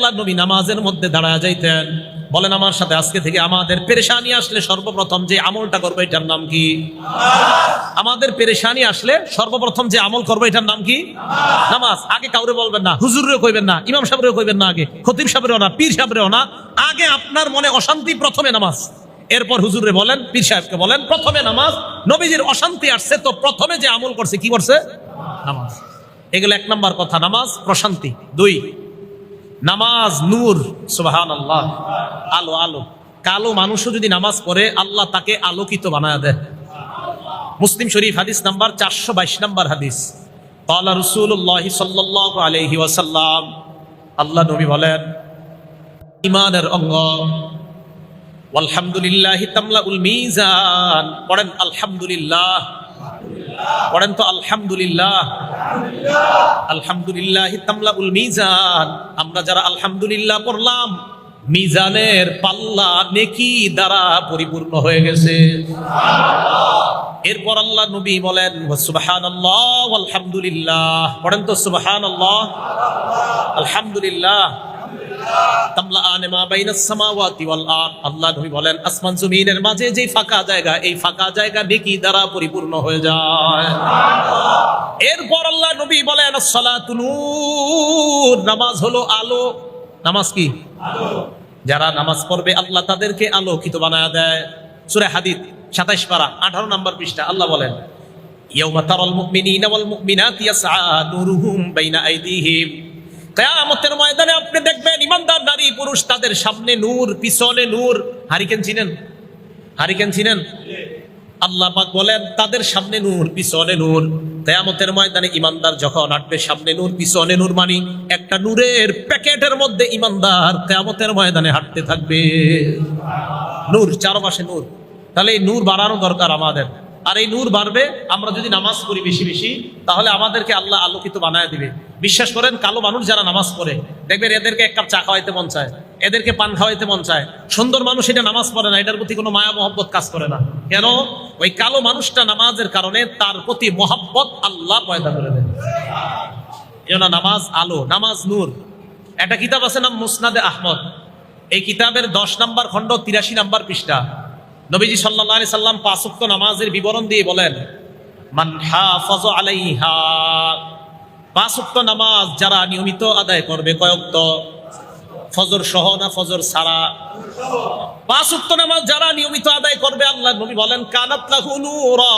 আল্লাহ নবী নামাজের মধ্যে দাঁড়ায় যাইতেন। বলেন আমার সাথে, আজকে থেকে আমাদের পেরেশানি আসলে সর্বপ্রথম যে আমলটা করবো এটার নাম কি? আমাদের পেরেশানি আসলে সর্বপ্রথম যে আমল করবো এটার নাম কি? নামাজ। আগে কাউরে বলবেন না, হুজুরেও কইবেন না, ইমাম সাহেবরেও কইবেন না, আগে খতিব সাহেবরেও না, পীর সাহেবরেও না। আগে আপনার মনে অশান্তি, প্রথমে নামাজ। এরপর হুজুরে বলেন, পীর সাহেবকে বলেন, প্রথমে নামাজ। নবীজির অশান্তি আসছে তো প্রথমে যে আমল করছে কি করছে? নামাজ। এগুলো এক নাম্বার কথা, নামাজ প্রশান্তি। দুই, নামাজ নূর। সুবহানাল্লাহ। আলো, আলো। কালো মানুষও যদি নামাজ পড়ে আল্লাহ তাকে আলোকিত বানায় দেয়। মুসলিম শরীফ হাদিস নাম্বার 422 নাম্বার হাদিস। ক্বালা রাসূলুল্লাহ সাল্লাল্লাহু আলাইহি ওয়াসাল্লাম, আল্লাহ নবী বলেন, ঈমানের অঙ্গ আলহামদুলিল্লাহি তামলাউল মিজান। পড়েন আলহামদুলিল্লাহ, পড়েন তো আলহামদুলিল্লাহ। আলহামদুলিল্লাহি তামলাউল মিজান। আমরা যারা আলহামদুলিল্লাহ পড়লাম, মিজানের পাল্লা নেকি দ্বারা পরিপূর্ণ হয়ে গেছে। এরপর আল্লাহ নবী বলেন সুবহানাল্লাহ আলহামদুলিল্লাহ। পড়েন তো সুবহানাল্লাহ আলহামদুলিল্লাহ। তামলাআন মা বাইনাস সামাওয়াতি ওয়াল আরদ। আল্লাহ নবী বলেন, আসমান জমিনের মাঝে যে ফাঁকা জায়গা, এই ফাঁকা জায়গা নেকি দ্বারা পরিপূর্ণ হয়ে যায়। এরপর আল্লাহ নবী বলেন, আসসালাতু নূর। নামাজ হলো আলো। নামাজ কি? আলো। যারা নামাজ পড়বে আল্লাহ তাদেরকে আলোকিত বানায় দেয়। সূরা হাদীদ 27 পারা 18 নম্বর পৃষ্ঠা আল্লাহ বলেন, ইয়াউমা তারাল মুমিনিনা ওয়াল মুমিনাতি ইয়াসআ নূরুহুম বাইনা আইদিহিম। কিয়ামতের ময়দানে আপনি দেখবেন ইমানদার নারী পুরুষ, তাদের সামনে নূর, পিছনে নূর। হারিকেন চিনেন? হারিকেন চিনেন? আল্লাহ পাক বলেন তাদের সামনে নূর, পিছনে নূর। কিয়ামতের ময়দানে ইমানদার যখন হাঁটবে, সামনে নূর, পিছনে নূর, মানে একটা নূরের প্যাকেটের মধ্যে ইমানদার কিয়ামতের ময়দানে হাঁটতে থাকবে। নূর, চারপাশে নূর। তাহলে এই নূর বাড়ানো দরকার আমাদের। আর এই নূর বাড়বে আমরা যদি নামাজ পড়ি বেশি বেশি, তাহলে আমাদেরকে আল্লাহ আলোকিত বানায় দিবে। বিশ্বাস করেন, কালো মানুষ যারা নামাজ পড়ে দেখবেন এদেরকে এক কাপ চা খাওয়াইতে মন চায়, এদেরকে পান খাওয়াইতে মন চায়। সুন্দর মানুষ এটা নামাজ পড়ে না, এটার প্রতি কোনো মায়া মহব্বত কাজ করে না। কেন? ওই কালো মানুষটা নামাজের কারণে তার প্রতি মহব্বত আল্লাহ পয়দা করে দেন। এজন্য নামাজ আলো, নামাজ নূর। একটা কিতাব আছে নাম মুসনাদে আহমদ। এই কিতাবের 10 নম্বর খণ্ড 83 নম্বর পৃষ্ঠা নবীজি সাল্লাল্লাহু আলাইহি সাল্লাম 5 ওয়াক্ত নামাজের বিবরণ দিয়ে বলেন, মান হাফাযা আলাইহা। 5 ওয়াক্ত নামাজ যারা নিয়মিত আদায় করবে, কয় ওয়াক্ত? ফজর সহ না ফজর ছাড়া? 5 ওয়াক্ত নামাজ যারা নিয়মিত আদায় করবে, আল্লাহ নবী বলেন, কানাত লাহু নূরা।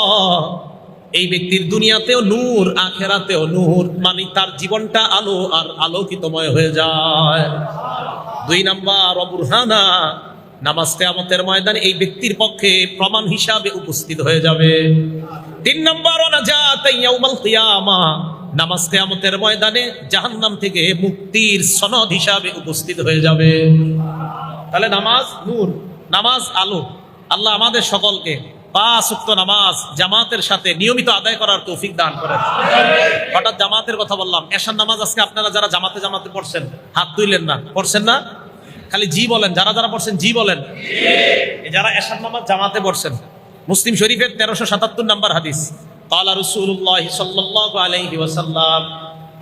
এই ব্যক্তির দুনিয়াতেও নূর, আখিরাতেও নূর, মানে তার জীবনটা আলো আর আলোকিতময় হয়ে যায়। 2 নাম্বার বুরহানা। নামাজ কিয়ামতের ময়দানে এই ব্যক্তির পক্ষে প্রমাণ হিসাবে উপস্থিত হয়ে যাবে। 3 নাম্বার নাজাত ইয়াউমাল কিয়ামা। নামাজ কিয়ামতের ময়দানে জাহান্নাম থেকে মুক্তির সনদ হিসাবে উপস্থিত হয়ে যাবে। তাহলে নামাজ নূর, নামাজ আলো। আল্লাহ আমাদের সকলকে 5 ওয়াক্ত নামাজ জামাতের সাথে নিয়মিত আদায় করার তৌফিক দান করেন। হঠাৎ জামাতের কথা বললাম, এশার নামাজ আজকে আপনারা যারা জামাতে জামাতে পড়ছেন হাত তুললেন না, পড়ছেন না? খালি জি বলেন, যারা যারা পড়ছেন জি বলেন। যারা এশার নামাজ জামাতে পড়ছেন, মুসলিম শরীফের 1377 নম্বর হাদিস। ক্বালা রাসূলুল্লাহ সাল্লাল্লাহু আলাইহি ওয়াসাল্লাম,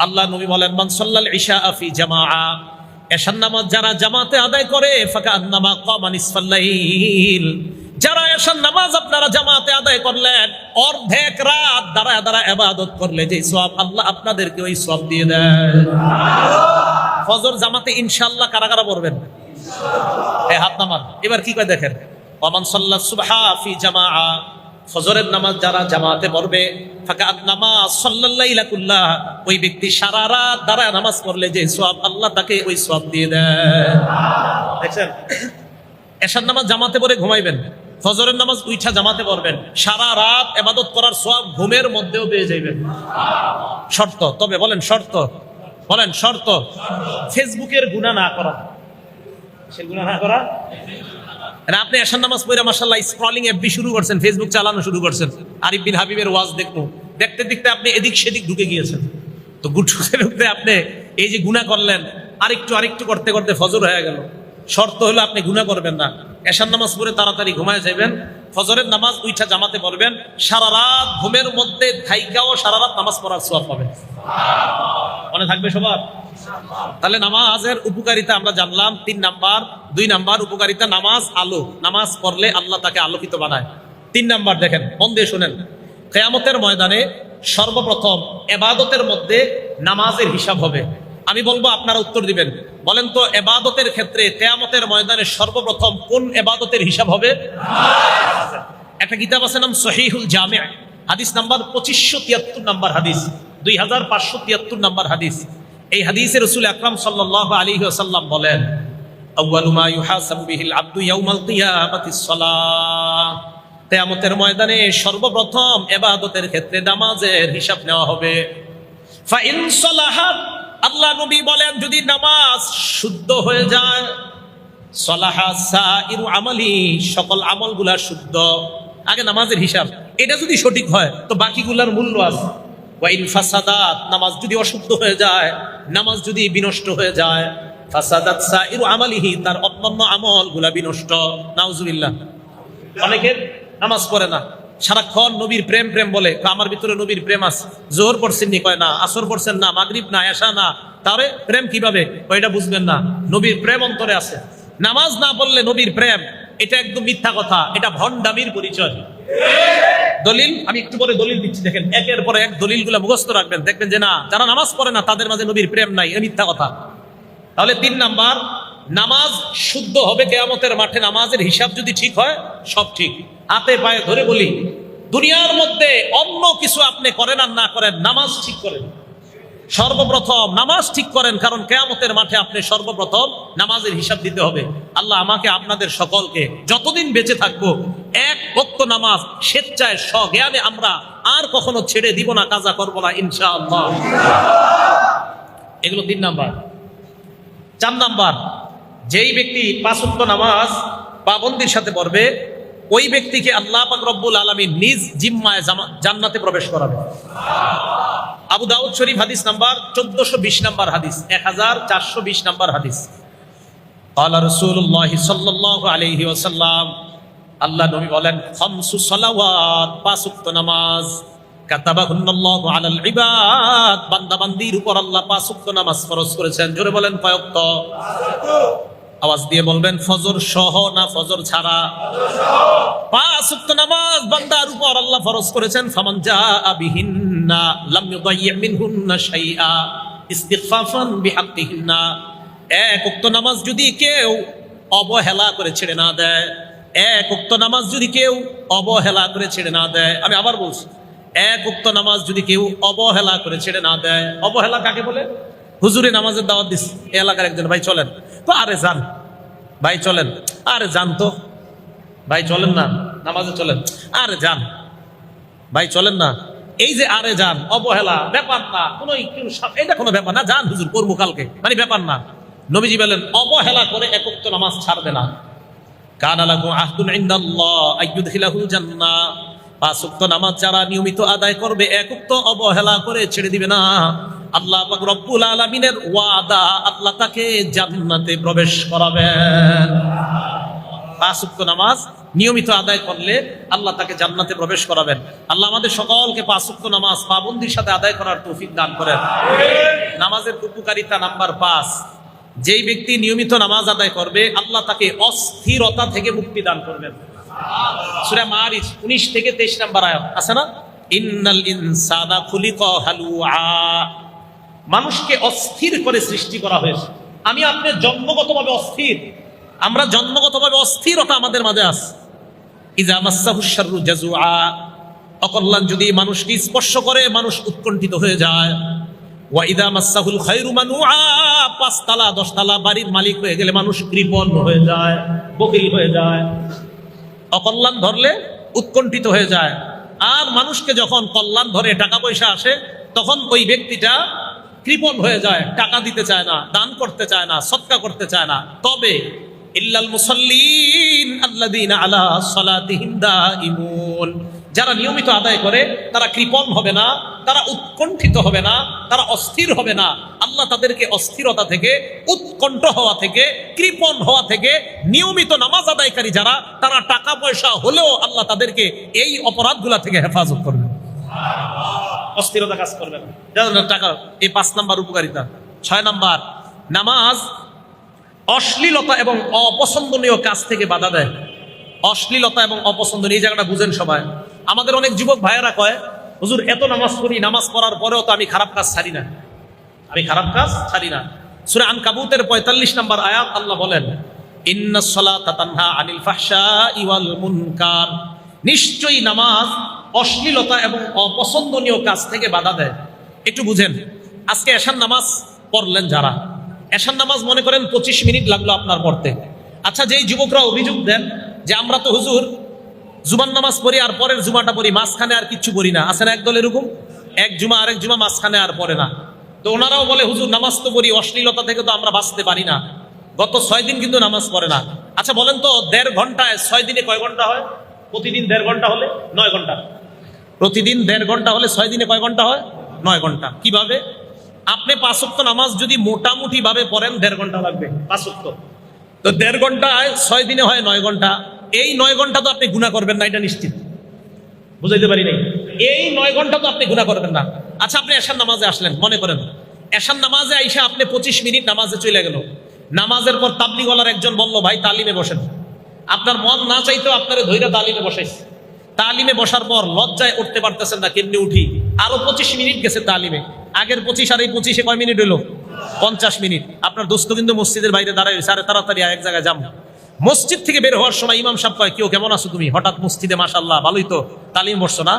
আল্লাহ নবী বলেন, মান সাল্লাল ইশা ফি জামাআ। এশার নামাজ যারা জামাতে আদায় করে, ফাকান্নামা ক্বামা নিসফাল লাইল। যারা এশার নামাজ আপনারা জামাতে আদায় করলেন, অর্ধেক রাত দাঁড়ায় দাঁড়ায় ইবাদত করলে যে সওয়াব, আল্লাহ আপনাদেরকে ওই সওয়াব দিয়ে দেয়। ফজর জামাতে ইনশাআল্লাহ কারা কারা পড়বেন? এই হাত নামান। এবার কি কয় দেখেন, ওয়ামান সাল্লাস সুবহা ফি জামাআ। ফজরের নামাজ যারা জামাতে পড়বে, ফাকান্নামা সাল্লাল লাইলা কুল্লাহ। ওই ব্যক্তি সারা রাত দাঁড়ায় নামাজ পড়লে যে সওয়াব, আল্লাহ তাকে ওই সওয়াব দিয়ে দেয়। দেখছেন, এশার নামাজ জামাতে পড়ে ঘুমাইবেন, ফজরের নামাজ উইঠা জামাতে পড়বেন, সারা রাত ইবাদত করার সওয়াব ঘুমের মধ্যেও পেয়ে যাবেন। শর্ত, তবে বলেন শর্ত, বলেন শর্ত। ফেসবুকের গুনাহ না করা। সে গুনাহ না করা। আপনি এশার নামাজ পড়ে মাশাআল্লাহ স্ক্রলিং এফবি শুরু করছেন, ফেসবুক চালানো শুরু করছেন, আরিফ বিন হাবিবের ওয়াজ দেখুন, দেখতে দেখতে আপনি এদিক সেদিক ঢুকে গিয়েছেন। তো ঢুকতে আপনি এই যে গুনাহ করলেন, আরেকটু করতে করতে ফজর হয়ে গেল। শর্ত হলো আপনি গুনাহ করবেন না। এশার নামাজ পড়ে তাড়াতাড়ি ঘুমায় যাবেন, ফজরের নামাজ উইঠা জামাতে পড়বেন, সারা রাত ঘুমের মধ্যে থাইকাও সারা রাত নামাজ পড়ার সওয়াব পাবেন। মনে থাকবে সবার? তাহলে নামাজের উপকারিতা আমরা জানলাম 3 নাম্বার। 2 নাম্বার উপকারিতা, নামাজ আলো, নামাজ পড়লে আল্লাহ তাকে আলোকিত বানায়। 3 নাম্বার দেখেন, মন দিয়ে শুনেন, কিয়ামতের ময়দানে সর্বপ্রথম ইবাদতের মধ্যে নামাজের হিসাব হবে। আমি বলবো, আপনারা উত্তর দিবেন। বলেন তো, ইবাদতের ক্ষেত্রে কিয়ামতের ময়দানে সর্বপ্রথম কোন ইবাদতের হিসাব হবে? একটা কিতাব আছে নাম সহিহুল জামি', হাদিস নাম্বার 2573 নাম্বার হাদিস, 2573 নাম্বার হাদিস। এই হাদিসে রাসূল আকরাম সাল্লাল্লাহু আলাইহি ওয়াসাল্লাম বলেন, আউয়ালু মা ইউহাসাবু বিহিল আবদু ইয়াউমাল কিয়ামাতিস সালাহ। কিয়ামতের ময়দানে সর্বপ্রথম ইবাদতের ক্ষেত্রে নামাজের হিসাব নেওয়া হবে। ফা ইন সালাহাত, আল্লাহ নবী বলেন, যদি নামাজ শুদ্ধ হয়ে যায়, সালাহা সাইরু আমালি, সকল আমলগুলা শুদ্ধ। আগে নামাজের হিসাব, এটা যদি সঠিক হয় তো বাকিগুলার মূল্য আছে। ওয়া ইন ফাসাদাত, নামাজ যদি অশুদ্ধ হয়ে যায়, নামাজ যদি বিনষ্ট হয়ে যায়, ফাসাদাত সাইরু আমালিহি, তার অন্যান্য আমলগুলা বিনষ্ট। নাউজুবিল্লাহ। অনেকের নামাজ পড়ে না, সারাক্ষণ নবীর প্রেম প্রেম বলে, আমার ভিতরে নবীর প্রেম আছে। জোহর পড়ছেন নি? কয় না। আসর পড়ছেন না, মাগরিব না, এশা না, তাহলে প্রেম কিভাবে? ওইটা বুঝবেন না, নবীর প্রেম অন্তরে আছে। নামাজ না পড়লে নবীর প্রেম, এটা একদম মিথ্যা কথা, এটা ভণ্ডামির পরিচয়। দলিল আমি একটু পরে দলিল দিচ্ছি, দেখেন একের পরে এক দলিলগুলো মুখস্থ রাখবেন, দেখবেন যে না, যারা নামাজ পড়ে না তাদের মাঝে নবীর প্রেম নাই, এটা মিথ্যা কথা। তাহলে 3 নাম্বার, নামাজ শুদ্ধ হবে কিয়ামতের মাঠে। নামাজের হিসাব যদি ঠিক হয়, সব ঠিক। হাতে পায়ে ধরে বলি, দুনিয়ার মধ্যে অন্য কিছু আপনি করেন আর না করেন, নামাজ ঠিক করেন। সর্বপ্রথম নামাজ ঠিক করেন, কারণ কিয়ামতের মাঠে আপনি সর্বপ্রথম নামাজের হিসাব দিতে হবে। আল্লাহ আমাকে আপনাদের সকলকে যতদিন বেঁচে থাকবো 1 ওয়াক্ত নামাজ স্বেচ্ছায় স্বজ্ঞানে আমরা আর কখনো ছেড়ে দিব না, কাজা করবো না ইনশাআল্লাহ। এগুলো 3 নাম্বার। 4 নাম্বার, যেই ব্যক্তি 5 ওয়াক্ত নামাজ পাবন্দির সাথে পড়বে, ওই ব্যক্তিকে আল্লাহ পাক রব্বুল আলামিন নিজ জিম্মায় জান্নাতে প্রবেশ করাবে। আবু দাউদ শরীফ হাদিস নাম্বার 1420 নাম্বার হাদিস, 1420 নাম্বার হাদিস। ক্বালা রাসূলুল্লাহ সাল্লাল্লাহু আলাইহি ওয়াসাল্লাম, আল্লাহ নবী বলেন, 5 সালাওয়াত, 5 ওয়াক্ত নামাজ, কাতাবাহুন্নাল্লাহু আলাল ইবাদ, বান্দা বান্দির উপর আল্লাহ 5 ওয়াক্ত নামাজ ফরজ করেছেন। জোরে বলেন, কয় ওয়াক্ত? আওয়াজ দিয়ে বলবেন, ফজর সহ না ফজর ছাড়া? 5 ওয়াক্ত নামাজ বান্দার উপর আল্লাহ ফরজ করেছেন। ফামান জাআ বিহিন্না লাম ইউদাইয়্যি মিনহুন্না শাইআ ইস্তিগফাফান বিহাক্কিহিন্না। 1 ওয়াক্ত নামাজ যদি কেউ অবহেলা করে ছেড়ে না দেয়, 1 ওয়াক্ত নামাজ যদি কেউ অবহেলা করে ছেড়ে না দেয়, আমি আবার বলছি, 1 ওয়াক্ত নামাজ যদি কেউ অবহেলা করে ছেড়ে না দেয়। অবহেলা কাকে বলে? হুজুরে নামাজের দাওয়াত দিস, এলাকার একজন ভাই চলেন, তো আরে যান ভাই, চলেন, আরে যান তো ভাই, চলেন না নামাজে, চলেন, আরে যান ভাই, চলেন না। এই যে আরে যান, অবহেলা, ব্যাপার না, কোনো এটা কোনো ব্যাপার না, যান হুজুর করবো কালকে, মানে ব্যাপার না। নবীজি বলেন, অবহেলা করে 1 ওয়াক্ত নামাজ ছাড়বে না। কানা লাহু আহদুন ইনদাল্লাহ আইয়ুদখিলাহুল জান্নাহ। 5 ওয়াক্ত নামাজ যারা নিয়মিত আদায় করবে, 1 ওয়াক্ত অবহেলা করে ছেড়ে দিবে না, আল্লাহ পাক রব্বুল আলামিনের ওয়াদা, আল্লাহ তাকে জান্নাতে প্রবেশ করাবেন। 5 ওয়াক্ত নামাজ নিয়মিত আদায় করলে আল্লাহ তাকে জান্নাতে প্রবেশ করাবেন। আল্লাহ আমাদের সকলকে 5 ওয়াক্ত নামাজ পাবন্দির সাথে আদায় করার তৌফিক দান করেন। নামাজের উপকারিতা নাম্বার 5, যেই ব্যক্তি নিয়মিত নামাজ আদায় করবে, আল্লাহ তাকে অস্থিরতা থেকে মুক্তি দান করবেন। সূরা মারিজ 19 থেকে 23 নাম্বার আয়াত আছে না, ইন্নাল ইনসানা খুলিকা হালুআ। মানুষকে অস্থির করে সৃষ্টি করা হয়েছে। আমি আপনি জন্মগতভাবে অস্থির, আমরা জন্মগতভাবে অস্থিরতা আমাদের মাঝে আছে। ইযা মাসসাহুশ শাররু জাযুআ, অকল্যাণ যদি মানুষকে স্পর্শ করে, মানুষ উৎকণ্ঠিত হয়ে যায়। ওয়া ইযা মাসসাহুল খায়রু মানুআ, 5 তালা 10 তালা বাড়ির মালিক হয়ে গেলে মানুষ কৃপণ হয়ে যায়, বকিল হয়ে যায়। অকল্যাণ ধরলে উৎকণ্ঠিত হয়ে যায়। আর মানুষকে যখন কল্যাণ ধরে, টাকা পয়সা আসে, তখন ওই ব্যক্তিটা কৃপণ হয়ে যায়, টাকা দিতে চায় না, দান করতে চায় না, সদকা করতে চায় না। তবে ইল্লাল মুসাল্লিন আল্লাযীনা আলা সালাতিহিম দাঈমুন, যারা নিয়মিত আদায় করে তারা কৃপণ হবে না, তারা উৎকণ্ঠিত হবে না, তারা অস্থির হবে না। আল্লাহ তাদেরকে অস্থিরতা থেকে, উৎকণ্ঠ হওয়া থেকে, কৃপণ হওয়া থেকে, নিয়মিত নামাজ আদায়কারী যারা, তারা টাকা পয়সা হলেও আল্লাহ তাদেরকে এই অপরাধগুলা থেকে হেফাজত করবে, অস্থিরতা কাজ করবে না। টাকা, এই 5 নাম্বার উপকারিতা। 6 নাম্বার, নামাজ অশ্লীলতা এবং অপছন্দনীয় কাজ থেকে বাধা দেয়। অশ্লীলতা এবং অপছন্দনীয়, এই জায়গাটা বুঝেন সবাই। আমাদের অনেক যুবক ভাইয়েরা কয়, হুজুর এত নামাজ পড়ি, নামাজ পড়ার পরেও তো আমি খারাপ কাজ ছাড়ি না, আমি খারাপ কাজ ছাড়ি না। সূরা আনকাবুতের 45 নম্বর আয়াত আল্লাহ বলেন, ইন্নাস সালাতা তানহা আনিল ফাহশাই ওয়াল মুনকার, নিশ্চয়ই নামাজ অশ্লীলতা এবং অপছন্দনীয় কাজ থেকে বাধা দেয়। একটু বুঝেন, আজকে এশার নামাজ পড়লেন যারা, এশার নামাজ মনে করেন 25 মিনিট লাগলো আপনার পড়তে। আচ্ছা, যেই যুবকরা অভিযোগ দেন যে আমরা তো হুজুর জুমার নামাজ পড়ি আর পরের জুমাটা পড়ি, মাঝখানে আর কিচ্ছু পড়ি না, আছে না একদল এরকম, এক জুমা আরেক জুমা মাঝখানে আর পড়ে না, তো ওনারাও বলে হুজুর নামাজ তো পড়ি, অশ্লীলতা থেকে তো আমরা বাঁচতে পারি না, গত 6 দিন কিন্তু নামাজ পড়ে না। আচ্ছা বলেন তো, 1.5 ঘন্টায় 6 দিনে কয় ঘন্টা হয়? প্রতিদিন 1.5 ঘন্টা হলে 9 ঘন্টা। প্রতিদিন 1.5 ঘন্টা হলে 6 দিনে কয় ঘন্টা হয়? 9 ঘন্টা। কিভাবে? আপনি 5 ওয়াক্ত নামাজ যদি মোটামুটি ভাবে পড়েন 1.5 ঘন্টা লাগবে 5 ওয়াক্ত, তো 1.5 ঘন্টায় 6 দিনে হয় 9 ঘন্টা। এই 9 ঘন্টা তো আপনি গুনাহ করবেন না, এটা নিশ্চিত। বুঝাইতে পারি নাই? এই 9 ঘন্টা তো আপনি গুনাহ করবেন না। আচ্ছা, আপনি এশার নামাজে আসলেন, মনে করেন এশার নামাজে আইসা আপনি 25 মিনিট নামাজে চলে গেল। নামাজের পর তাবলিগওয়ালার একজন বলল, ভাই তালিমে বসেন। আপনার মন না চাইতেও আপনারে ধইরা তালিমে বসাইছে। তালিমে বসার পর লজ্জায় উঠতে পারতেছেন না, কেমনি উঠি, আরো 25 মিনিট গেছে তালিমে। আগের 25 আর এই 25-এ কয় মিনিট হইলো? 50 মিনিট। আপনার দোস্ত কিন্তু মসজিদের বাইরে দাঁড়ায় রয়েছে, আরে তাড়াতাড়ি এক জায়গায় যাম। মসজিদ থেকে বের হওয়ার সময় ইমাম সাহেব কয়, কেউ কেমন আছো তুমি? হঠাৎ মসজিদে মাশাআল্লাহ ভালোই তো, তালিম বসছো না?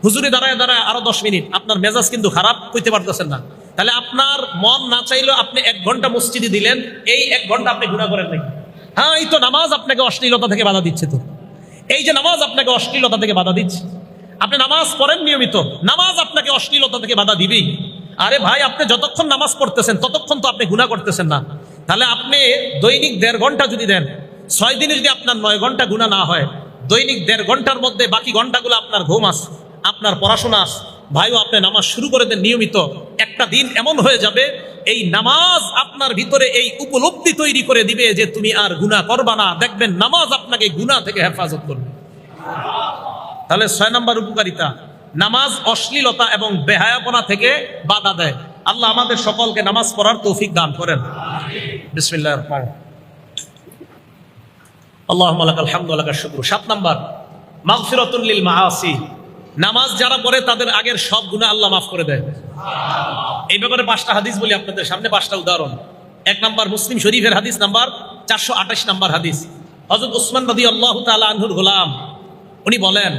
হুজুরে দাঁড়ায় দাঁড়ায় আরো 10 মিনিট। আপনার মেজাজ কিন্তু খারাপ, কইতে পারতেছেন না। তাহলে আপনার মন না চাইলেও আপনি 1 ঘন্টা মসজিদে দিলেন, এই 1 ঘন্টা আপনি গুনাহ করেন নাকি? হ্যাঁ, এই তো নামাজ আপনাকে অশ্লীলতা থেকে বাধা দিচ্ছে। তো এই যে নামাজ আপনাকে অশ্লীলতা থেকে বাধা দিচ্ছে, আপনি নামাজ পড়েন নিয়মিত, নামাজ আপনাকে অশ্লীলতা থেকে বাধা দিবেই। আরে ভাই, আপনি যতক্ষণ নামাজ পড়তেছেন ততক্ষণ তো আপনি গুনাহ করতেছেন না। তাহলে আপনি দৈনিক 1.5 ঘন্টা যদি দেন, 6 দিনে যদি আপনার 9 ঘন্টা গুনাহ না হয়, দৈনিক 1.5 ঘন্টার মধ্যে বাকি ঘন্টাগুলো আপনার ঘুম আস, আপনার পড়াশোনা আস, ভাইও আপনি নামাজ শুরু করে দেন নিয়মিত। একটা দিন এমন হয়ে যাবে, এই নামাজ আপনার ভিতরে এই উপলব্ধি তৈরি করে দিবে যে তুমি আর গুনাহ করবা না। দেখবেন নামাজ আপনাকে গুনাহ থেকে হেফাজত করবে। তাহলে 6 নম্বর উপকারিতা, নামাজ অশ্লীলতা এবং বেহায়াপনা থেকে বাধা দেয়। আল্লাহ আমাদের সকলকে নামাজ পড়ার তৌফিক দান করেন। বিসমিল্লাহির রহমানির রহিম। আল্লাহুম্মা লাকাল হামদু ওয়া লাকাশ শুকরু। 7 নাম্বার, মাগফিরাতুন লিল মাআসি, নামাজ যারা পড়ে তাদের আগের সব গুনাহ আল্লাহ মাফ করে দেয়। এই ব্যাপারে 5টা হাদিস বলি আপনাদের সামনে, 5টা উদাহরণ। 1 নাম্বার, মুসলিম শরীফের হাদিস নাম্বার 428 নাম্বার হাদিস। হযরত উসমান রাদিয়াল্লাহু তাআলা আনহুর গোলাম, উনি বলেন,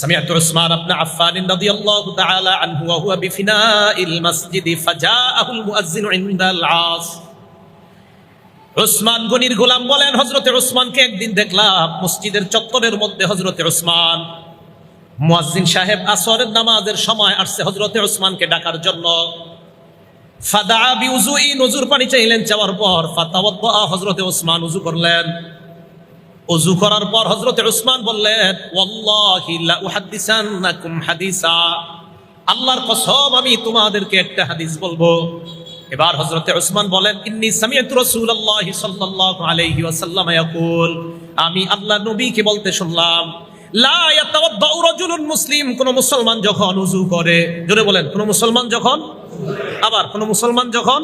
সামিআতু উসমান ইবনে আফফান রাদিয়াল্লাহু তাআলা আনহু ওয়া হুয়া বিফিনাইল মাসজিদ ফাজাআহুল মুয়াজ্জিনু ইনদাল আস। উসমান গনির গোলাম বলেন, হযরতে উসমানকে একদিন দেখলাম মসজিদের চত্বরের মধ্যে। হযরতে উসমান, মুয়াজ্জিন সাহেব আসরের নামাজের সময় আসছে হযরতে উসমানকে ডাকার জন্য। ফাদা বিউজুই, নজুর পানি চাইলেন, চাওয়ার পর ফাতাওয়াদ্দা, হযরতে উসমান ওযু করলেন। ওযু করার পর হযরতে উসমান বললেন, ওয়াল্লাহি লা উহাদ্দিসান্নাকুম হাদিসা, আল্লাহর কসম আমি তোমাদেরকে একটা হাদিস বলবো। এবার হযরতে উসমান বলেন, ইন্নী সামিআতু রাসূলুল্লাহি সাল্লাল্লাহু আলাইহি ওয়াসাল্লাম ইয়াকুল, আমি আল্লাহর নবীকে বলতে শুনলাম, লা ইয়াতাওয়াদ্দাউ রাজুলুন মুসলিম, কোন মুসলমান যখন ওযু করে, জোরে বলেন, কোন মুসলমান যখন, আবার কোন মুসলমান যখন,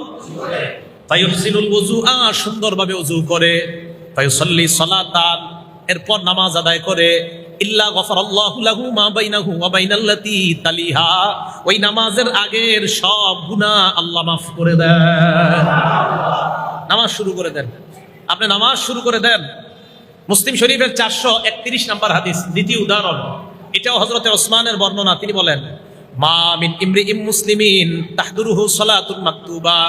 ফায়ুহসিনুল ওযুআ, সুন্দরভাবে ওযু করে, ফায়ুসাল্লি সালাতান, এরপর নামাজ আদায় করে, ইল্লা গফারাল্লাহু লাহু মা বাইনাহু ওয়া বাইনাল্লাতী তালিহা, ওই নামাজের আগের সব গুনাহ আল্লাহ মাফ করে দেন। নামাজ শুরু করে দেন, আপনি নামাজ শুরু করে দেন। মুসলিম শরীফের 431 নাম্বার হাদিস, দ্বিতীয় উদাহরণ। এটাও হযরতে ওসমানের বর্ণনা। তিনি বলেন, মা মিন ইমরিইম মুসলিমিন তাহদুরুহু সালাতুন মাকতুবা,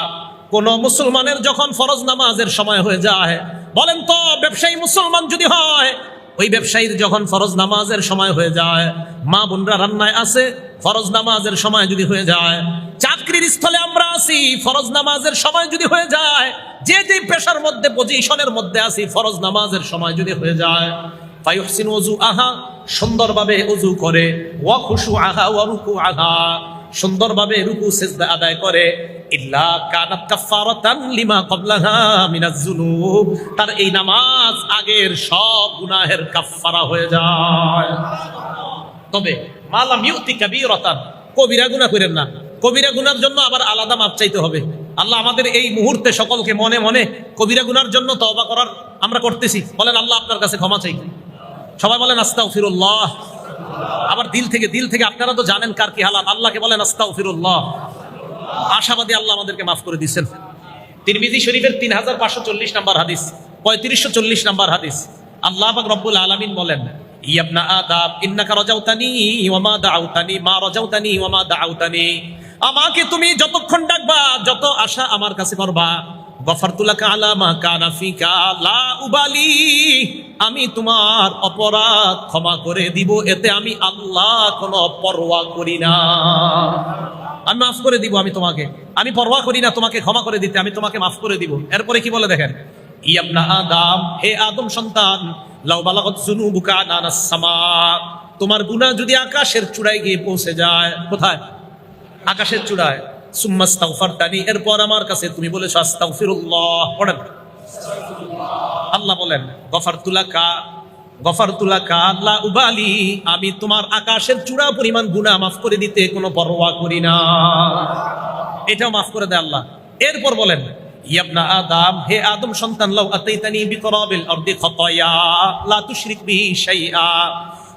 কোন মুসলমানের যখন ফরজ নামাজের সময় হয়ে যায়, বলেন তো ব্যবসায়ী মুসলমান যদি হয়, ওই ব্যবসায়ীর যখন ফরজ নামাজের সময় হয়ে যায়, মা বোনরা রান্নায় আছে, ফরজ নামাজের সময় যদি হয়ে যায়, চাকরির স্থলে আমরা আছি, ফরজ নামাজের সময় যদি হয়ে যায়, যে যে পেশার মধ্যে পজিশনের মধ্যে আছি, ফরজ নামাজের সময় যদি হয়ে যায়, ফায়ুহসিন ওযুআহা, সুন্দরভাবে ওযু করে, ওয়া খুশুআহা ওয়া রুকুআহা, সুন্দরভাবে রুকু সিজদা আদায় করে, ইল্লা কানাত কাফফারাতান লিমা ক্বাবলাহা মিনাজ যুনুব, তার এই নামাজ আগের সব গুনাহের কাফফারা হয়ে যায়। তবে মালাম ইউতি কাবীরাতান, কবিরা গুনাহ করেন না, কবিরা গুনার জন্য আবার আলাদা মাপ চাইতে হবে, আল্লাহ আমাদের এই মুহূর্তে সকলকে মনে মনে কবিরা গুনার জন্য তওবা করার আমরা করতেছি, বলেন আল্লাহ আপনার কাছে ক্ষমা চাই। সবাই বলেন আস্তাগফিরুল্লাহ। আবার দিল থেকে আপনারা তো জানেন কার কি হালাত, আল্লাহকে বলেন আস্তাগফিরুল্লাহ। আশাবাদী আল্লাহ আমাদেরকে মাফ করে দিচ্ছেন। তিরমিজি শরীফের 3540 নম্বর হাদিস, 3540 নম্বর হাদিস, আল্লাহ পাক রব্বুল আলামিন বলেন, ইবনা আদম ইন্নাকা রাজাউতানি ওয়া মা দাআউতানি মা রাজাউতানি ওয়া মা দাআউতানি, আমাকে তুমি যতক্ষণ ডাকবা, যত আশা আমার কাছে করবা, গফারতু লাকা আলা মা কানা ফিকা লা উবালি, আমি তোমার অপরাধ ক্ষমা করে দিব, এতে আমি আল্লাহ কোনো পরোয়া করি না। আমি মাফ করে দিব, আমি পরোয়া করি না তোমাকে ক্ষমা করে দিতে, আমি তোমাকে মাফ করে দিব। এরপরে কি বলে দেখেন, ইবনা আদম, হে আদম সন্তান, লাউ বালাগাত যুনুবুকা আনানাস সামা, তোমার গুনাহ যদি আকাশের চূড়ায় গিয়ে পৌঁছে যায়, কোথায়? আকাশের চূড়ায়, সুম্মাস্তাগফারতানি, এরপর আমার কাছে তুমি বলেছো আস্তাগফিরুল্লাহ, পড়েন। আল্লাহ বলেন গফারতু লাকা লা উবালি, আমি তোমার আকাশের চূড়া পরিমাণ গুনাহ মাফ করে দিতে কোনো পরোয়া করি না। এটাও মাফ করে দেয় আল্লাহ। এরপর বলেন, ইবনা আদম, হে আদম সন্তান, লাউ আতাইতানি বিকরাবিল আরদি খাতায়া লা তুশরিক বিহি শাইআ,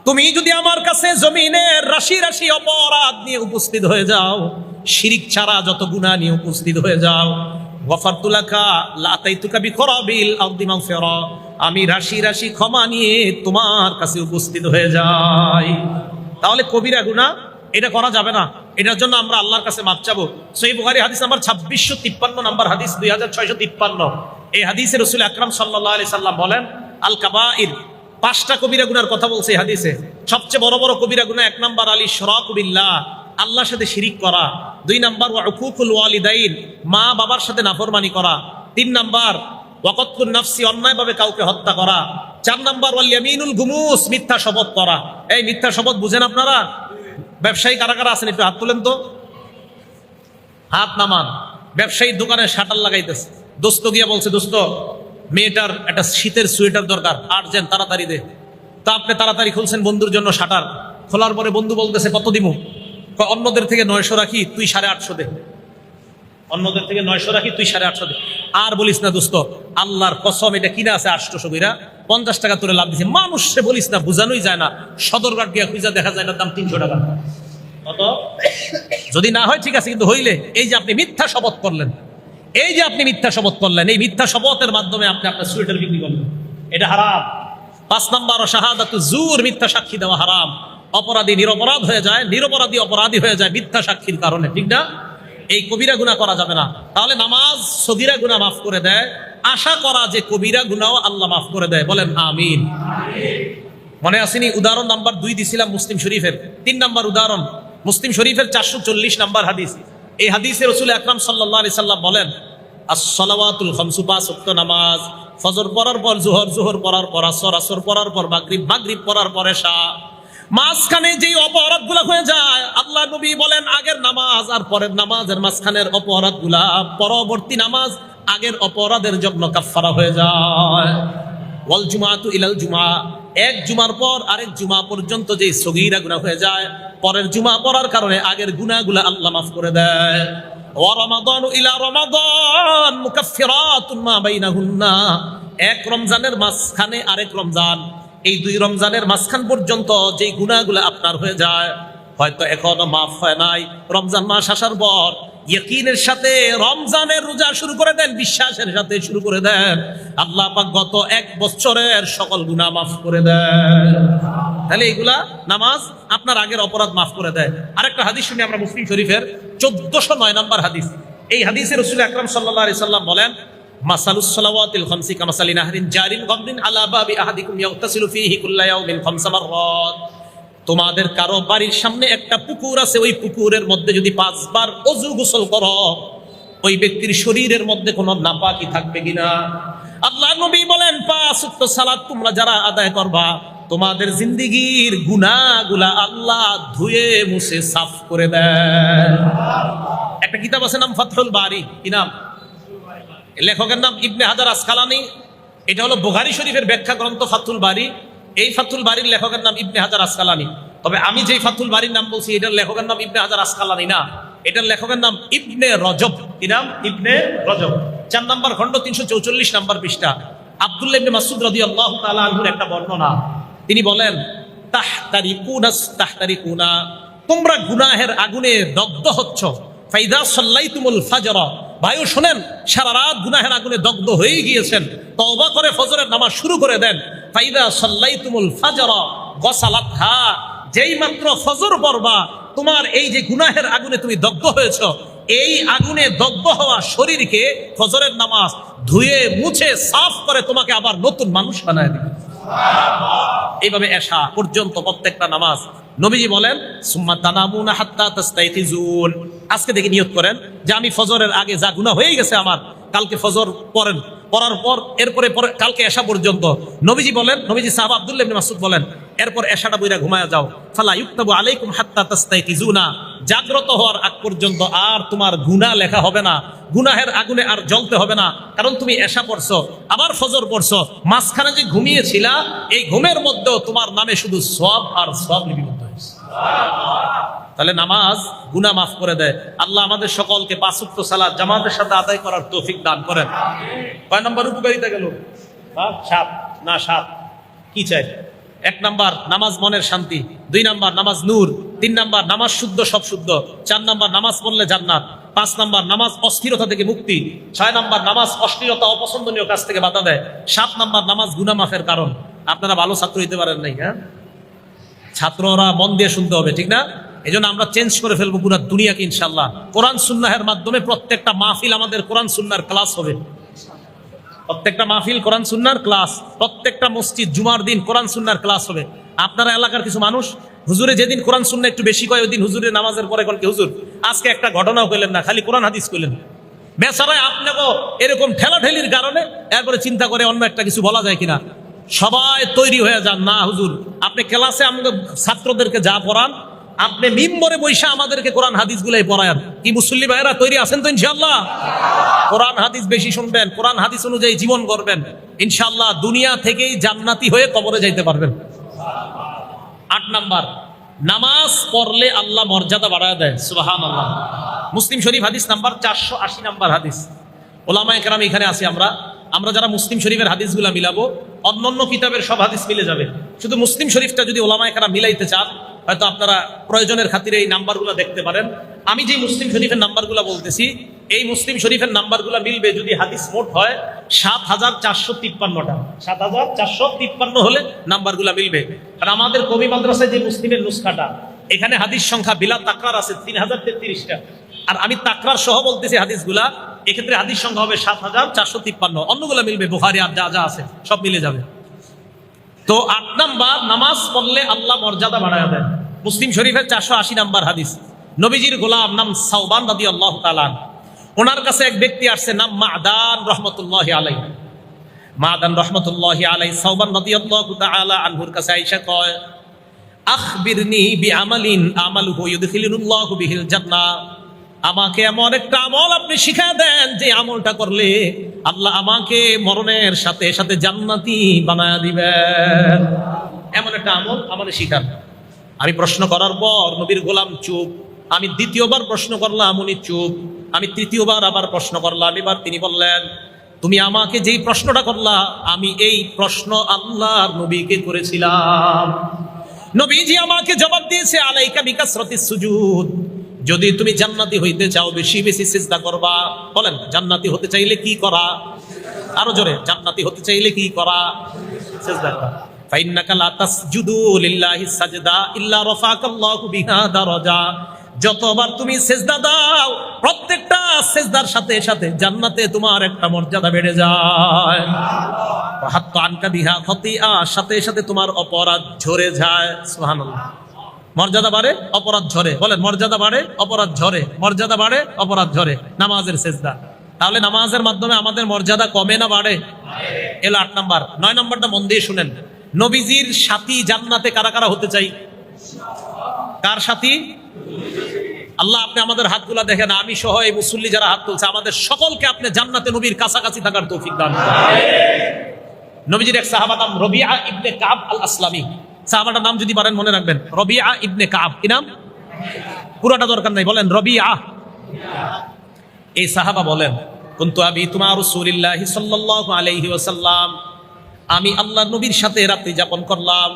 তুমি যদি আমার কাছে জমিনের রাশি রাশি অপরাধ নিয়ে উপস্থিত হয়ে যাও, শিরিক ছাড়া যত গুনাহ নিয়ে উপস্থিত হয়ে যাও, গফারতু লাকা লা আতাইতুকা বিকরাবিল আরদি মাগফিরা, আমি রাশি রাশি ক্ষমা নিয়ে তোমার কাছে উপস্থিত হয়ে যাই। তাহলে কবিরা গুনাহ এটা করা যাবে না, এটার জন্য আমরা আল্লাহর কাছে মাফ চাবো। সহিহ বুখারী হাদিস নাম্বার 2653 নম্বর হাদিস, 2653, এই হাদিসে রাসূল আকরাম সাল্লাল্লাহু আলাইহি সাল্লাম বলেন, আল কাবাইর, 5টা কবিরা গুনার কথা বলছে এই হাদিসে। সবচেয়ে বড় বড় কবিরা গুনাহ, 1 নাম্বার আল ইশরাকু বিল্লাহ, আল্লাহর সাথে শিরিক করা। 2 নাম্বার ওয়া উকুকুল ওয়ালিদাইন, মা বাবার সাথে নাফরমানি করা। 3 নাম্বার ওয়াকাতুন নাফসি, অন্যায়ভাবে কাউকে হত্যা করা। 4 নাম্বার ওয়াল ইয়ামিনুল গুমুস, মিথ্যা শপথ করা। এই মিথ্যা শপথ বুঝেন আপনারা? ব্যবসায়ী কারা কারা আছেন একটু হাত তোলেন তো, হাত নামান। ব্যবসায়ী দোকানে শাটার লাগাইতেছে, দোস্ত গিয়া বলছে, দোস্ত মেয়েটার একটা শীতের সোয়েটার দরকার, আর্জেন্ট, তাড়াতাড়ি দে। তা আপনি তাড়াতাড়ি খুলছেন বন্ধুর জন্য শাটার, খোলার পরে বন্ধু বলতেছে কত দিমু? অন্যদের থেকে 900 রাখি, তুই 850 দে। অন্যদের থেকে 900 রাখি, তুই 850 দে। আর বলিস না দোস্ত, আল্লাহর কসম এটা কিনা আছে 800 কইরা, 50 টাকা তোরে লাভ দিছে। মানুষে বলিস না, বুঝানোই যায় না। সদরঘাট গিয়া খুঁজা দেখা যায় এটার দাম 300 টাকা। কত? যদি না হয় ঠিক আছে, কিন্তু হইলে এই যে আপনি মিথ্যা শপথ করলেন, এই মিথ্যা শপথের মাধ্যমে আপনি আপনার সোয়েটার বিক্রি করলেন, এটা হারাম। 5 নাম্বার শাহাদাতু জুর, মিথ্যা সাক্ষী দেওয়া হারাম। অপরাধী নিরপরাধ হয়ে যায়, নিরপরাধী অপরাধী হয়ে যায় মিথ্যা সাক্ষীর কারণে, ঠিক না? এই কবিরা গুনাহ করা যাবে না। তাহলে নামাজ সগীরা গুনাহ মাফ করে দেয়, আশা করা যে কবিরা গুনাহও আল্লাহ মাফ করে দেয়, বলেন আমিন। মনে আসেনি? উদাহরণ নাম্বার 2 দিছিলাম মুসলিম শরীফের। 3 নাম্বার উদাহরণ মুসলিম শরীফের 440 নাম্বার হাদিস। এই হাদিসে রাসূল আকরাম সাল্লাল্লাহু আলাইহি সাল্লাম বলেন, আস-সালাওয়াতুল খামসু, 5 ওয়াক্ত নামাজ, ফজর পড়ার পর জোহর, জোহর পড়ার পর আসর, আসর পড়ার পর মাগরিব, মাগরিব পড়ার পর এশা। মাঝখানে যে অপরাধগুলো হয়ে যায়, আল্লাহ নবী বলেন আগের নামাজ আর পরের নামাজের মাঝখানের অপরাধগুলা পরবর্তী নামাজ আগের অপরাধের জন্য কাফফারা হয়ে যায়। ওয়াল জুমাআতু ইলাল জুমআ, এক জুমার পর আরেক জুমা পর্যন্ত যে সগীরা গুনাহ হয়ে যায়, পরের জুমা পড়ার কারণে আগের গুনাহগুলো আল্লাহ মাফ করে দেয়। ওয়া রমাদানু ইলা রমাদান মুকাফফিরাতুন মা বাইনাহুন্না, এক রমজানের মাঝখানে আরেক রমজান, এই 2 রমজানের মাঝখান পর্যন্ত যে গুনাহগুলো আপনার হয়ে যায়, হয়তো এখনো মাফ হয় নাই, রমজান মাস আসার পর ইয়াকিনের সাথে রমজানের রোজা শুরু করে দেন, বিশ্বাসের সাথে শুরু করে দেন, আল্লাহ পাক গত 1 বছরের সকল গুনাহ মাফ করে দেন। তাহলে এইগুলা নামাজ আপনার আগের অপরাধ মাফ করে দেয়। আরেকটা হাদিস শুনি আমরা মুসলিম শরীফের 1409 নম্বর হাদিস। এই হাদিসে রাসূল আকরাম সাল্লাল্লাহু আলাইহি সাল্লাম বলেন, মাসালুস সালাওয়াতিল খামসি কামাসালি নাহরিন জারিন গামরিন আলা বাবি আহাদিকুম ইয়াগতাসিলু ফীহি কুল্লা ইয়াউমিন 5 মাররাত, তোমাদের কারো বাড়ির সামনে একটা পুকুর আছে, ওই পুকুরের মধ্যে যদি 5 বার ওযু গোসল করো, ওই ব্যক্তির শরীরের মধ্যে কোনো নাপাকি থাকবে কিনা? আল্লাহ নবী বলেন, 5 ওয়াক্ত সালাত তোমরা যারা আদায় করবা, তোমাদের জিন্দেগীর গুনাহগুলা আল্লাহ ধুয়ে মুছে সাফ করে দেয়। একটা কিতাব আছে নাম ফাতহুল বারি, কি নাম? লেখকের নাম ইবনে হাজার আসকালানি। এটা হলো বুখারী শরীফের ব্যাখ্যা গ্রন্থ ফাতহুল বারি। এই ফাতহুল বারির লেখকের নাম ইবনে হাজার আসকালানি। তবে আমি যেই ফাতুল বাড়ির নাম বলছি এটার লেখকের নাম ইবনে হাজার আসকালানী না, এটার লেখকের নাম ইবনে রজব। কি নাম? ইবনে রজব। 4 নম্বর খণ্ড 344 নম্বর পৃষ্ঠা। আব্দুল্লাহ ইবনে মাসউদ রাদিয়াল্লাহু তাআলা আনহুর একটা বর্ণনা, তিনি বলেন তাহতারিকুনা, তোমরা গুনাহের আগুনে দগ্ধ হচ্ছ। ফাইদা সাল্লাইতুমুল ফাজর, ভাইও শোনেন, সারা রাত গুনাহের আগুনে দগ্ধ হয়ে গিয়েছেন, তওবা করে ফজরের নামাজ শুরু করে দেন। ফাইদা সাল্লাইতুমুল ফাজর গসালাতহা, যেই মাত্র ফজর পড়বা, তোমার এই যে গুনাহের আগুনে তুমি দগ্ধ হয়েছ, এই আগুনে দগ্ধ হওয়া শরীরকে ফজরের নামাজ ধুয়ে মুছে সাফ করে তোমাকে আবার নতুন মানুষ বানায় দিবে। এইভাবে এশা পর্যন্ত প্রত্যেকটা নামাজ। নবীজি বলেন সুম্মা তানামুনা হাত্তা তাস্তাইকিজুন, আজকে দেখে নিয়ত করেন যে আমি ফজরের আগে যা গুনাহ হয়ে গেছে আমার, কালকে ফজর পড়েন, পড়ার পর এরপরে কালকে এশা পর্যন্ত। নবীজি বলেন, নবীজি সাহাবা আব্দুল্লাহ ইবনে মাসউদ বলেন, এরপর এশাটা বইরা ঘুমায়া যাও। ফালা ইউকতাবু আলাইকুম হাত্তা তাস্তাইকিজুনা, জাগ্রত হওয়ার আগ পর্যন্ত আর তোমার গুনাহ লেখা হবে না, গুনাহের আগুনে আর জ্বলতে হবে না, কারণ তুমি এশা পড়ছো, আবার ফজর পড়ছো, মাঝখানে যে ঘুমিয়েছিলা এই ঘুমের মধ্যেও তোমার নামে শুধু সওয়াব আর সওয়াব লিপিবদ্ধ হয়েছে। তাহলে নামাজ গুনাহ মাফ করে দেয়। আল্লাহ আমাদের সকলকে 5 ওয়াক্ত সালাত জামাতের সাথে আদায় করার তৌফিক দান করেন। কয় নম্বর উপকারিতা গেল? 7 কি চাই? 1 নাম্বার নামাজ মনের শান্তি, 2 নাম্বার নামাজ নূর, 3 নাম্বার নামাজ শুদ্ধ সব শুদ্ধ, 4 নাম্বার নামাজ পড়লে জান্নাত, 5 নাম্বার নামাজ অস্থিরতা থেকে মুক্তি, 6 নাম্বার নামাজ অশ্লীলতা অপছন্দনীয় কাজ থেকে বাধা দেয়, 7 নাম্বার নামাজ গুনাহ মাফের কারণ। আপনারা ভালো ছাত্র হইতে পারেন নাই, হ্যাঁ? ছাত্ররা মন দিয়ে শুনতে হবে, ঠিক না? এই জন্য আমরা চেঞ্জ করে ফেলবো পুরো দুনিয়াকে ইনশাআল্লাহ। কোরআন সুন্নাহের মাধ্যমে প্রত্যেকটা মাহফিল আমাদের কোরআন সুন্নাহর ক্লাস হবে। প্রত্যেকটা মাহফিল কোরআন সুন্নাহর ক্লাস, প্রত্যেকটা মসজিদ জুমার দিন কোরআন সুন্নাহর ক্লাস হবে। আপনারা এলাকার কিছু মানুষ হুজুরে যেদিন কোরআন সুন্নাহ একটু বেশি কয়, ওই দিন হুজুরের নামাজের পরে কোন কি হুজুর আজকে একটা ঘটনাও কইলেন না, খালি কোরআন হাদিস কইলেন। বেচারায় আপনাকে এরকম ঠেলাঠেলির কারণে এরপরে চিন্তা করে অন্য একটা কিছু বলা যায় কিনা। সবাই তৈরি হয়ে যান, না হুজুর আপনি ক্লাসে আমাদের ছাত্রদেরকে যা পড়ান, আপনি মিম্বরে বৈশা আমাদেরকে কোরআন হাদিস গুলাই পড়ায়েন। কি মুসল্লি ভাইরা তৈরি আছেন তো ইনশাআল্লাহ? কোরআন হাদিস বেশি শুনবেন, কোরআন হাদিস অনুযায়ী জীবন করবেন, ইনশাআল্লাহ দুনিয়া থেকেই জান্নাতি হয়ে কবরে যাইতে পারবেন। 8 নাম্বার নামাজ পড়লে আল্লাহ মর্যাদা বাড়ায় দেয়, সুবহানাল্লাহ। মুসলিম শরীফ হাদিস নাম্বার 480 নাম্বার হাদিস। ওলামায়ে কেরাম এখানে আছি আমরা যারা মুসলিম শরীফের হাদিসগুলা মিলাবো, অন্যান্য কিতাবের সব হাদিস মিলে যাবে, শুধু মুসলিম শরীফটা যদি ওলামায়ে কেরাম মিলাইতে চান, হয়তো আপনারা প্রয়োজনের খাতিরে এই নাম্বারগুলো দেখতে পারেন। আমি যে মুসলিম শরীফের নাম্বারগুলো বলতেছি, এই মুসলিম শরীফের নাম্বারগুলো মিলবে যদি হাদিস মোট হয় 7453টা। 7453 হলে নাম্বারগুলো মিলবে। আর আমাদের কবি মাদ্রাসায় যে মুসলিমের নুসখাটা, এখানে হাদিস সংখ্যা বিলা তাকরার আছে 3033টা। আর আমি তাকরার সহ বলতেছি হাদিসগুলা, এক্ষেত্রে হাদিস সংখ্যা হবে 7453। অন্যগুলো মিলবে, বুখারী আর যা যা আছে সব মিলে যাবে। তো 8 নাম্বার নামাজ পড়লে আল্লাহ মর্যাদা বাড়ায় দেন। মুসলিম শরীফের 480 নাম্বার হাদিস। নবীজির গোলাম নাম সাওবান রাদিয়াল্লাহু তাআলা, ওনার কাছে এক ব্যক্তি আসছে নাম মাদান রাহমাতুল্লাহি আলাইহি। মাদান রাহমাতুল্লাহি আলাইহি সাওবান রাদিয়াল্লাহু তাআলা আনহুর কাছে আয়েশা কয়, আখবিরনি বিআমালিন আমালুহু ইউদখিলুল্লাহু বিহিল জান্নাহ, আমাকে এমন একটা আমল আপনি শিখায় দেন যে আমলটা করলে আল্লাহ আমাকে মরণের সাথে সাথে জান্নাতি বানায় দিবেন। এমন একটা আমল আমাদের শিখান। আমি প্রশ্ন করার পর নবীর গোলাম চুপ। আমি দ্বিতীয়বার প্রশ্ন করলাম, উনি চুপ। আমি তৃতীয়বার আবার প্রশ্ন করলাম, এবার তিনি বললেন, তুমি আমাকে যেই প্রশ্নটা করলা, আমি এই প্রশ্ন আল্লাহর নবীকে করেছিলাম। নবীজি আমাকে জবাব দিয়েছে, আলাইকা বিকাসরাতিস সুজুদ, যদি তুমি জান্নাতি হইতে চাও বেশি বেশি সিজদা করবা। বলেন জান্নাতি হতে চাইলে কি করা? আরো জোরে, জান্নাতি হতে চাইলে কি করা? সিজদা করা। ফাইন্নাকা লা তাসজুদু লিল্লাহি সাজদা ইল্লা রাফাকাল্লাহু বিহা দারাজা, যতবার তুমি সিজদা দাও প্রত্যেকটা সিজদার সাথে সাথে জান্নাতে তোমার একটা মর্যাদা বেড়ে যায়। ওয়া হাত্তা আনকা বিহা খাতিয়া, সাথে সাথে তোমার অপরাধ ঝরে যায়। সুবহানাল্লাহ। মর্যাদা বাড়ে, অপরাধ ঝরে। বলেন মর্যাদা বাড়ে, অপরাধ ঝরে, মর্যাদা বাড়ে, অপরাধ ঝরে। নামাজের সিজদা। তাহলে নামাজের মাধ্যমে আমাদের মর্যাদা কমে না বাড়ে? এলো 8 নাম্বার। 9 নাম্বারটা মন দিয়ে শুনেন। নবীজির সাথী জান্নাতে কারা কারা হতে চাই? কার সাথী? আল্লাহ আপনি আমাদের হাতগুলা দেখেন, আমি সহ এই মুসল্লি যারা হাত তুলছে, আমাদের সকলকে আপনি জান্নাতে নবীর কাছাকাছি থাকার তৌফিক দান করুন। নবীজির এক সাহাবা নাম রবিআ ইবনে কাব আল আসলামি, সাহাবাটার নাম যদি পারেন মনে রাখবেন, রবিআ ইবনে কাব। কি নাম? পুরোটা দরকার নাই, বলেন রবিআ। এই সাহাবা বলেন, কুনতু আবিতু মা রাসূলিল্লাহি সাল্লাল্লাহু আলাইহি ওয়াসাল্লাম, আমি আল্লাহর নবীর সাথে রাত্রি যাপন করলাম।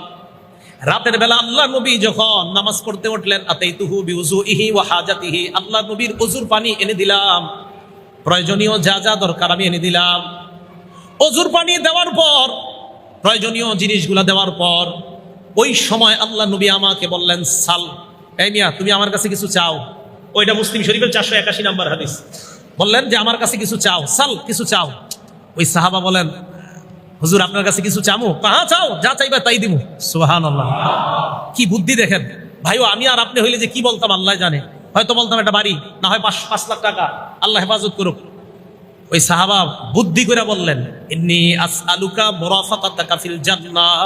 রাতের বেলা আল্লাহর নবী যখন নামাজ পড়তে উঠলেন, আতাইতুহু বিউযুইহি ওয়া হাজাতিহি, আল্লাহর নবীর ওযুর পানি এনে দিলাম, প্রয়োজনীয় যা যা দরকার আমি এনে দিলাম। ওযুর পানি দেওয়ার পর, প্রয়োজনীয় জিনিসগুলো দেওয়ার পর, ওই সময় আল্লাহ নবী আমাকে বললেন, সাল, এই মিয়া তুমি আমার কাছে কিছু চাও। ওইটা মুসলিম শরীফের 481 নম্বর হাদিস। বললেন যে আমার কাছে কিছু চাও, সাল, কিছু চাও। ওই সাহাবা বলেন, হুজুর আপনার কাছে কিছু চামু? হ্যাঁ চাও, যা চাইবা তাই দিমু। সুবহানাল্লাহ, কি বুদ্ধি দেখেন ভাইও। আমি আর আপনি হইলে যে কি বলতাম আল্লাহ জানে, হয়তো বলতাম একটা বাড়ি, না হয় 5 লাখ টাকা, আল্লাহ হেফাজত করুক। ওই সাহাবা বুদ্ধি করে বললেন, ইন্নী আসআলুকা মুরাফাকাতাকা ফিল জান্নাহ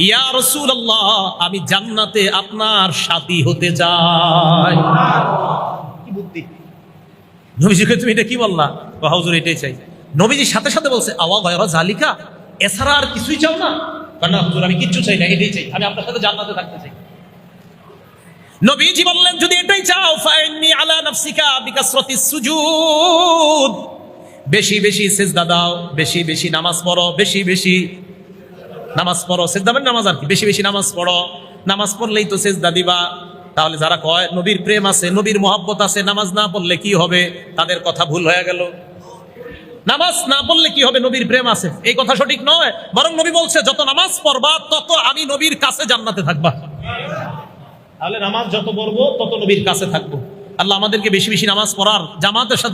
ইয়া রাসূলুল্লাহ, আমি জান্নাতে আপনার সাথী হতে চাই। কি বুদ্ধি! নবীজিকে তুমি এটা কি বললা? হুজুর এটাই চাই। নবীজি সাথে সাথে বলছে, আওয়া গায়রা জালিকা, এছাড়া আর কিছুই চাও না? না হুজুর আমি কিচ্ছু চাই না, এটাই চাই, আমি আপনার সাথে জান্নাতে থাকতে চাই। নবীজি বললেন, যদি এটাই চাও, ফাইন্নী আলা নাফসিকা বিকাসরাতিস সুজুদ, বেশি বেশি সিজদা দাও, বেশি বেশি নামাজ পড়ো, বেশি বেশি নামাজ পড়ো। সিজদা মানে নামাজ আর কি, বেশি বেশি নামাজ পড়ো। নামাজ পড়লেই তো সিজদা দিবা। তাহলে যারা কয় নবীর প্রেম আছে, নবীর মহব্বত আছে, নামাজ না পড়লে কি হবে, তাদের কথা ভুল হয়ে গেল। নামাজ না পড়লে কি হবে, নবীর প্রেম আছে, এই কথা সঠিক নয়। বরং নবী বলছে, যত নামাজ পড়বা তত আমি নবীর কাছে জান্নাতে থাকবা। তাহলে নামাজ যত পড়বো তত নবীর কাছে থাকবো। আল্লাহ আমাদেরকে বেশি বেশি নামাজ পড়ার, জামাতের সাথে